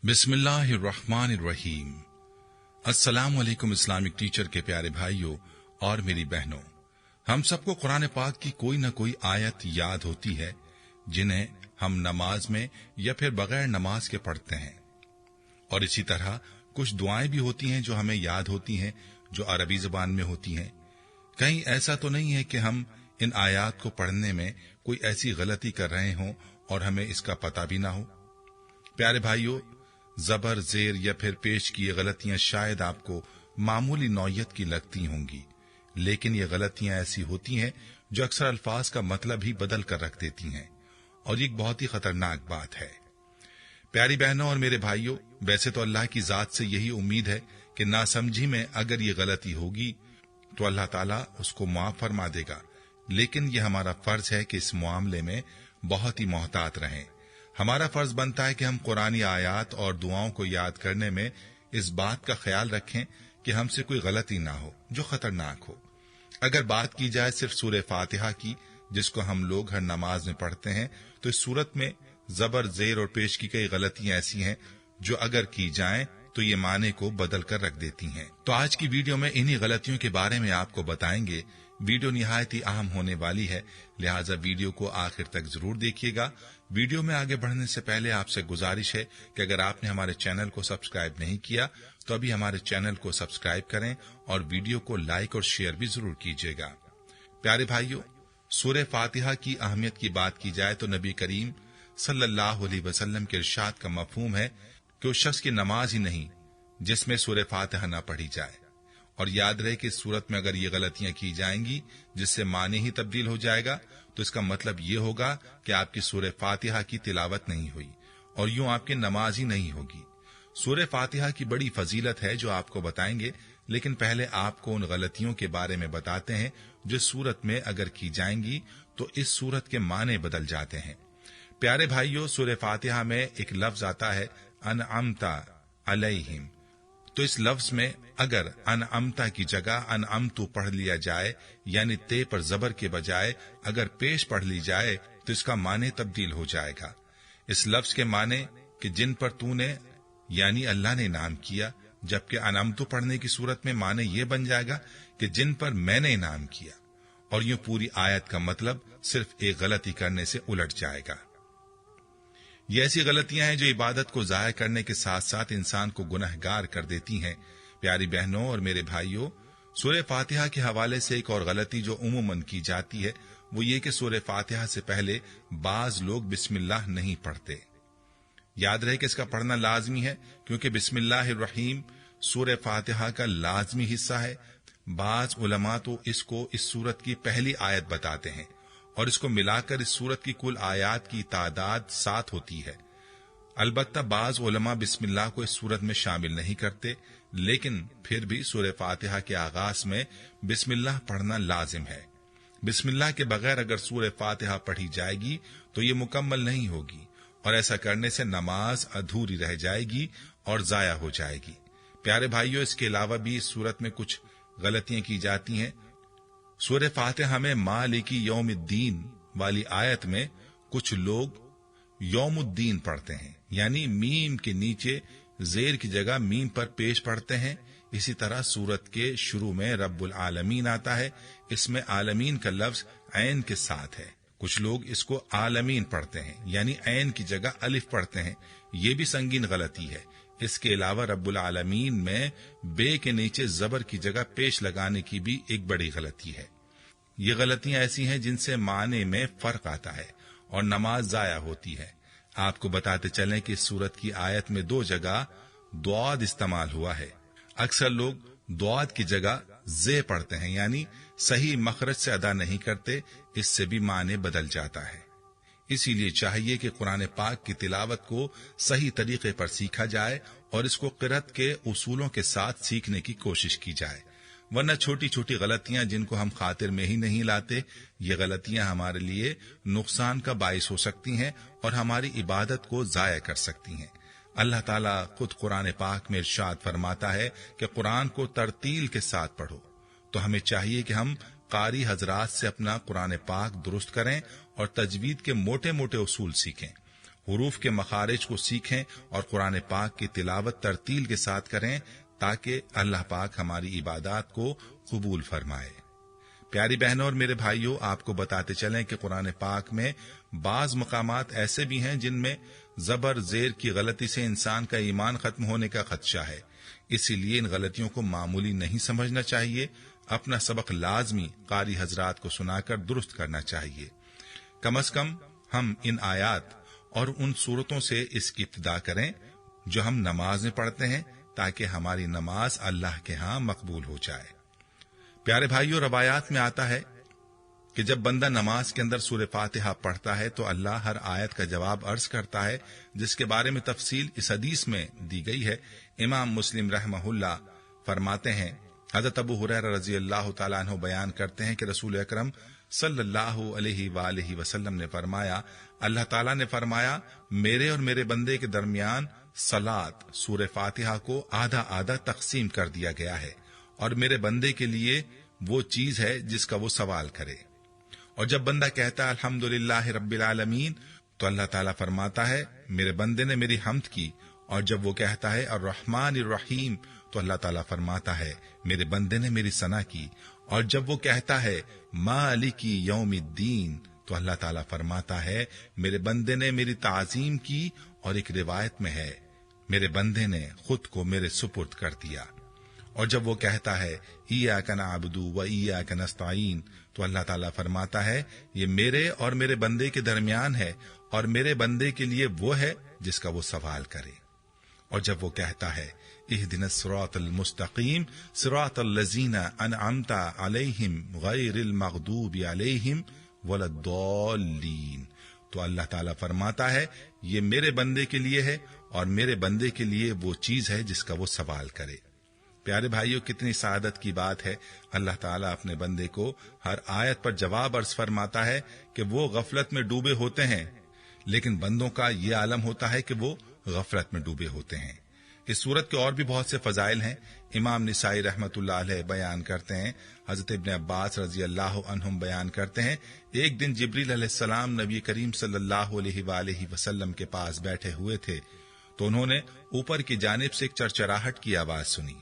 बिस्मिल्लाहिर्रहमानिर्रहीम। अस्सलाम वालेकुम इस्लामिक टीचर के प्यारे भाइयों और मेरी बहनों, हम सबको कुरान पाक की कोई न कोई आयत याद होती है जिन्हें हम नमाज में या फिर बगैर नमाज के पढ़ते हैं, और इसी तरह कुछ दुआएं भी होती हैं जो हमें याद होती हैं, जो अरबी जुबान में होती हैं। कहीं ऐसा तो नहीं है कि हम इन आयात को पढ़ने में कोई ऐसी गलती कर रहे हों और हमें इसका पता भी ना हो। प्यारे भाइयों, जबर, जेर या फिर पेश की ये गलतियां शायद आपको मामूली नौयत की लगती होंगी, लेकिन ये गलतियां ऐसी होती हैं जो अक्सर अल्फाज का मतलब ही बदल कर रख देती हैं, और ये एक बहुत ही खतरनाक बात है। प्यारी बहनों और मेरे भाइयों, वैसे तो अल्लाह की जात से यही उम्मीद है कि नासमझी में अगर ये गलती होगी तो अल्लाह ताला उसको माफ फरमा देगा, लेकिन ये हमारा फर्ज है कि इस मामले में बहुत ही मोहतात रहें। हमारा फर्ज बनता है कि हम कुरानी आयात और दुआओं को याद करने में इस बात का ख्याल रखें कि हमसे कोई गलती ना हो जो खतरनाक हो। अगर बात की जाए सिर्फ सूरह फातिहा की, जिसको हम लोग हर नमाज में पढ़ते हैं, तो इस सूरत में जबर, जेर और पेश की कई गलतियां ऐसी हैं जो अगर की जाएं तो ये माने को बदल कर रख देती हैं। तो आज की वीडियो में इन्हीं गलतियों के बारे में आपको बताएंगे। वीडियो निहायत ही अहम होने वाली है, लिहाजा वीडियो को आखिर तक जरूर देखिएगा। वीडियो में आगे बढ़ने से पहले आपसे गुजारिश है कि अगर आपने हमारे चैनल को सब्सक्राइब नहीं किया तो अभी हमारे चैनल को सब्सक्राइब करें और वीडियो को लाइक और शेयर भी जरूर कीजिएगा। प्यारे भाइयों, सूरह फातिहा की अहमियत की बात की जाए तो नबी करीम सल्लल्लाहु अलैहि वसल्लम के इरशाद का मफहूम है कि उस शख्स की नमाज ही नहीं जिसमें सूरह फातिहा न पढ़ी जाए। और याद रहे कि इस सूरत में अगर ये गलतियां की जाएंगी जिससे माने ही तब्दील हो जाएगा, तो इसका मतलब ये होगा कि आपकी सूरह फातिहा की तिलावत नहीं हुई और यूं आपकी नमाज ही नहीं होगी। सूरह फातिहा की बड़ी फजीलत है जो आपको बताएंगे, लेकिन पहले आपको उन गलतियों के बारे में बताते हैं जो सूरत में अगर की जाएंगी तो इस सूरत के माने बदल जाते हैं। प्यारे भाइयों, सूरह फातिहा में एक लफ्ज आता है अनअमता अलैहिम। तो इस लफ्ज में अगर अनअमता की जगह अनअमतु पढ़ लिया जाए, यानी ते पर जबर के बजाय अगर पेश पढ़ ली जाए, तो इसका माने तब्दील हो जाएगा। इस लफ्ज के माने कि जिन पर तूने यानी अल्लाह ने इनाम किया, जबकि अनअमतु पढ़ने की सूरत में माने ये बन जाएगा कि जिन पर मैंने इनाम किया, और यूं पूरी आयत का मतलब सिर्फ एक गलती करने से उलट जाएगा। ये ऐसी गलतियां हैं जो इबादत को जाया करने के साथ साथ इंसान को गुनहगार कर देती हैं। प्यारी बहनों और मेरे भाइयों, सूरह फातिहा के हवाले से एक और गलती जो उमूमन की जाती है वो ये कि सूरह फातिहा से पहले बाज लोग बिस्मिल्लाह नहीं पढ़ते। याद रहे कि इसका पढ़ना लाजमी है, क्योंकि बिस्मिल्लाहिर्रहीम सूरह फातिहा का लाजमी हिस्सा है। बाज उलमा तो इसको इस सूरत की पहली आयत बताते हैं और इसको मिलाकर इस सूरत की कुल आयात की तादाद 7 होती है। अलबत्ता बाज उलमा बिस्मिल्लाह को इस सूरत में शामिल नहीं करते, लेकिन फिर भी सूरह फातिहा के आगाज में बिस्मिल्लाह पढ़ना लाजिम है। बिस्मिल्लाह के बगैर अगर सूरह फातिहा पढ़ी जाएगी तो ये मुकम्मल नहीं होगी, और ऐसा करने से नमाज अधूरी रह जाएगी और जाया हो जाएगी। प्यारे भाइयों, इसके अलावा भी इस सूरत में कुछ गलतियां की जाती हैं। सूरह फातिहा में मालिकी यौमुद्दीन वाली आयत में कुछ लोग यौमुद्दीन पढ़ते हैं, यानी मीम के नीचे जेर की जगह मीम पर पेश पढ़ते हैं। इसी तरह सूरत के शुरू में रब्बुल आलमीन आता है, इसमें आलमीन का लफ्ज ऐन के साथ है। कुछ लोग इसको आलमीन पढ़ते हैं, यानी ऐन की जगह अलिफ पढ़ते हैं। ये भी संगीन गलती है। इसके अलावा रब्बुल आलमीन में बे के नीचे जबर की जगह पेश लगाने की भी एक बड़ी गलती है। ये गलतियां ऐसी हैं जिनसे माने में फर्क आता है और नमाज जाया होती है। आपको बताते चलें कि इस सूरत की आयत में 2 जगह दुआद इस्तेमाल हुआ है। अक्सर लोग दुआद की जगह जे पढ़ते हैं, यानी सही मखरज से अदा नहीं करते, इससे भी माने बदल जाता है। इसीलिए चाहिए कि कुरान पाक की तिलावत को सही तरीके पर सीखा जाए और इसको क़िरात के उसूलों के साथ सीखने की कोशिश की जाए, वरना छोटी छोटी गलतियां जिनको हम खातिर में ही नहीं लाते, ये गलतियां हमारे लिए नुकसान का बाइस हो सकती हैं और हमारी इबादत को जाया कर सकती हैं। अल्लाह ताला खुद कुरान पाक में इरशाद फरमाता है कि कुरान को तरतील के साथ पढ़ो। तो हमें चाहिए कि हम कारी हजरात से अपना कुरान पाक दुरुस्त करें और तजवीद के मोटे मोटे उसूल सीखें। हुरूफ के मखारिज को सीखें और कुरान पाक की तिलावत तरतील के साथ करें ताकि अल्लाह पाक हमारी इबादत को कबूल फरमाए। प्यारी बहनों और मेरे भाइयों, आपको बताते चलें कि कुरान पाक में बाज मकामात ऐसे भी हैं जिनमें जबर जेर की गलती से इंसान का ईमान खत्म होने का खदशा है। इसीलिए इन गलतियों को मामूली नहीं समझना चाहिए। अपना सबक लाजमी कारी हजरात को सुनाकर दुरुस्त करना चाहिए। कम अज कम हम इन आयात और उन सूरतों से इसकी इब्तिदा करें जो हम नमाज में पढ़ते हैं, ताकि हमारी नमाज अल्लाह के यहाँ मकबूल हो जाए। प्यारे भाइयों, रवायात में आता है कि जब बंदा नमाज के अंदर सूरह फातिहा पढ़ता है तो अल्लाह हर आयत का जवाब अर्ज करता है, जिसके बारे में तफसील इस हदीस में दी गई है। इमाम मुस्लिम रहमहुल्लाह फरमाते हैं, हजरत अबू हुरैरा रजी अल्लाह तआला अन्हु बयान करते हैं कि रसूल अकरम सल्लल्लाहु अलैहि वसल्लम ने फरमाया, अल्लाह ताला ने फरमाया, मेरे और मेरे बंदे के दरमियान सलात सूरह फातिहा को आधा आधा तकसीम कर दिया गया है और मेरे बंदे के लिए वो चीज है जिसका वो सवाल करे। और जब बंदा कहता है अल्हम्दुलिल्लाह रब्बिल आलमीन तो अल्लाह ताला फरमाता है, मेरे बंदे ने मेरी हम्द की। और जब वो कहता है और रहमानिर रहीम तो अल्लाह ताला फरमाता है, मेरे बंदे ने मेरी सना की। और जब वो कहता है मालिकी यौमिद्दीन तो अल्लाह ताला फरमाता है, मेरे बंदे ने मेरी ताजीम की। और एक रिवायत में है, मेरे बंदे ने खुद को मेरे सुपुर्द कर दिया। और जब वो कहता है इय्याका नअबुदु व इय्याका नस्तईन तो अल्लाह ताला फरमाता है, ये मेरे और मेरे बंदे के दरमियान है और मेरे बंदे के लिए वो है जिसका वो सवाल करे। और जब वो कहता है इहदिनस सिरातल मुस्तकीम सिरातल लजीना अनअमता अलैहिम गैरिल मगदूबि अलैहिम वलद्दॉलीन तो अल्लाह ताला फरमाता है, ये मेरे बंदे के लिए है और मेरे बंदे के लिए वो चीज है जिसका वो सवाल करे। प्यारे भाइयों, कितनी सादत की बात है। अल्लाह ताला अपने बंदे को हर आयत पर जवाब अर्ज फरमाता है कि वो गफलत में डूबे होते हैं, लेकिन बंदों का ये आलम होता है कि वो गफलत में डूबे होते हैं। इस सूरत के और भी बहुत से फजाइल हैं। इमाम निसाई रहमतुल्लाह अलैह बयान करते हैं, हजरत इब्ने अब्बास रजी अल्लाह अन्हुम बयान करते हैं, एक दिन जिब्रील अलैहिस्सलाम नबी करीम सल्लल्लाहु अलैहि वसल्लम के पास बैठे हुए थे तो उन्होंने ऊपर की जानिब से एक चरचराहट की आवाज सुनी।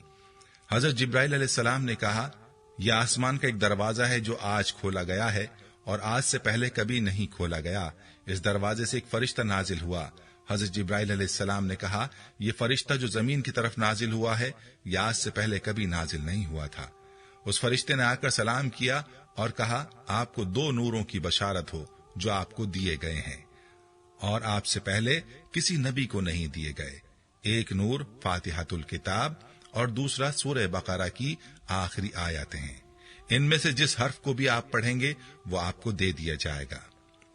हजरत जिब्राइल अलैहिस्सलाम ने कहा, यह आसमान का एक दरवाजा है जो आज खोला गया है और आज से पहले कभी नहीं खोला गया। इस दरवाजे से एक फरिश्ता नाजिल हुआ। हजरत जिब्राइल अलैहिस्सलाम ने कहा, यह फरिश्ता जो जमीन की तरफ नाजिल हुआ है यह आज से पहले कभी नाजिल नहीं हुआ था। उस फरिश्ते ने आकर सलाम किया और कहा, आपको दो नूरों की बशारत हो जो आपको दिए गए हैं और आपसे पहले किसी नबी को नहीं दिए गए। एक नूर फातिहातुल किताब और दूसरा सूरह बकरा की आखिरी आयतें हैं। इनमें से जिस हर्फ को भी आप पढ़ेंगे वो आपको दे दिया जाएगा।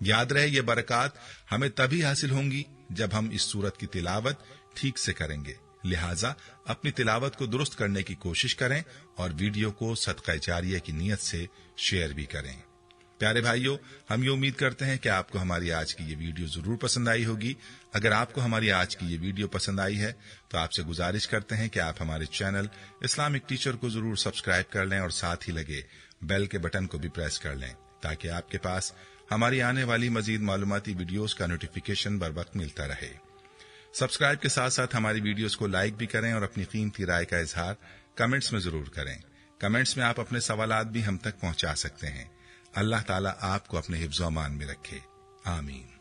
याद रहे, ये बरकत हमें तभी हासिल होंगी जब हम इस सूरत की तिलावत ठीक से करेंगे। लिहाजा अपनी तिलावत को दुरुस्त करने की कोशिश करें और वीडियो को सदका जारिया की नीयत से शेयर भी करें। प्यारे भाइयों, हम ये उम्मीद करते हैं कि आपको हमारी आज की ये वीडियो जरूर पसंद आई होगी। अगर आपको हमारी आज की ये वीडियो पसंद आई है तो आपसे गुजारिश करते हैं कि आप हमारे चैनल इस्लामिक टीचर को जरूर सब्सक्राइब कर लें और साथ ही लगे बेल के बटन को भी प्रेस कर लें ताकि आपके पास हमारी आने वाली मजीद मालूमाती वीडियोस का नोटिफिकेशन बर वक्त मिलता रहे। सब्सक्राइब के साथ साथ हमारी वीडियोस को लाइक भी करें और अपनी कीमती राय का इजहार कमेंट्स में जरूर करें। कमेंट्स में आप अपने सवालात भी हम तक पहुंचा सकते हैं। अल्लाह ताला आपको अपने हिफ्ज़-ओ-अमान में रखे। आमीन।